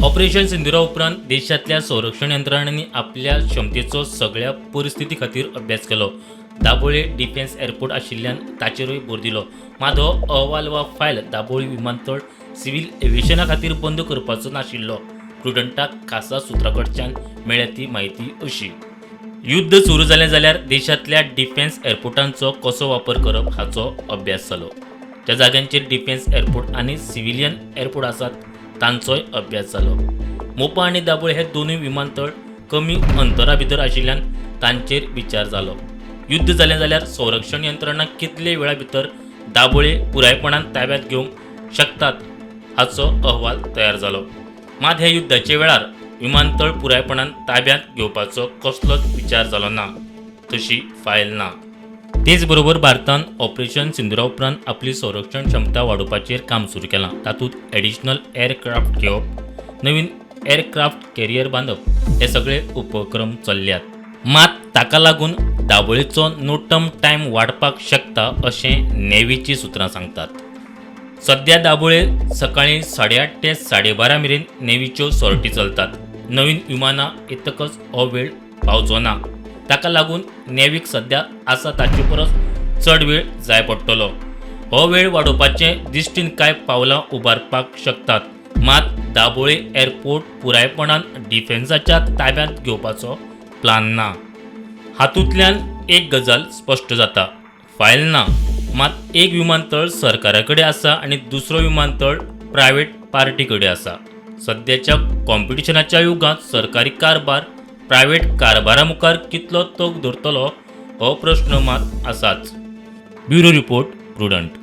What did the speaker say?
Operation Sindhura उपरांत देशातल्या संरक्षण यंत्रणांनी आपल्या क्षमतेचो सगळ्या परिस्थिती खातीर अभ्यास केलो. दाबोळे डिफेन्स एअरपोर्ट आशिल्ल्यान ताचेरूय भर दिलो. मात हो अहवाल वा फायल दाबोळी विमानतळ सिव्हिल एव्हिएशना खातीर बंद करपाचो नाशिल्लो. प्रुडंटाक खासा सुत्रा कडच्यान मेळ्ळ्या ती म्हायती अशी: युद्ध सुरू जालें जाल्यार देशातल्या डिफेन्स एअरपोर्टांचो कसो वापर करप हाचो अभ्यास जालो. ज्या जाग्यांचेर डिफेन्स एअरपोर्ट आनी सिव्हिलियन एअरपोर्ट आसात तांचोय अभ्यास जालो. मोपा आनी दाबोळे हे दोनूय विमानतळ कमी अंतरा भितर आशिल्ल्यान तांचेर विचार जालो. युद्ध जालें जाल्यार संरक्षण यंत्रणा कितले वेळा भितर दाबोळे पुरायपणान ताब्यात घेवंक शकतात हाचो अहवाल तयार जालो. मात ह्या युद्धाचे वेळार विमानतळ पुरायपणान ताब्यात घेवपाचो कसलोच विचार जालो ना, तशी फायल ना. तेच बरोबर भारतान ऑपरेशन सिंधुरा उपरांत आपली संरक्षण क्षमता वाडोवपाचेर काम सुरू केलां. तातूंत एडिशनल एअरक्राफ्ट घेवप, नवीन एअरक्राफ्ट कॅरियर बांदप हे सगळे उपक्रम चल्ल्यात. मात ताका लागून दाबोळेचो नो टर्म टायम वाडपाक शकता अशें नेव्हीची सुत्रां सांगतात. सध्या दाबोळे सकाळीं 8:30 ते 12:30 मेरेन नेव्हीच्यो sortie चलतात. नवीन विमानां येतकच हो वेळ पावचो ना. ताका लागून नेव्हीक सध्या आसा ताचे परस चड वेळ जाय पडटलो. हो वेळ वाडोवपाचें दिश्टीन कांय पावलां उबारपाक शकतात. मात दाबोळे एअरपोर्ट पुरायपणान डिफेन्साच्या ताब्यांत घेवपाचो प्लान ना. हातूंतल्यान एक गजाल स्पश्ट जाता: फायल ना. मात एक विमानतळ सरकारा कडेन आसा आनी दुसरो विमानतळ प्रायव्हेट पार्टी कडेन आसा. सद्याच्या कॉम्पिटिशनाच्या युगांत सरकारी कारभार प्रायव्हेट कारभारा मुखार कितलो तोख धरतलो हो प्रश्न मात आसाच. Bureau report, prudent.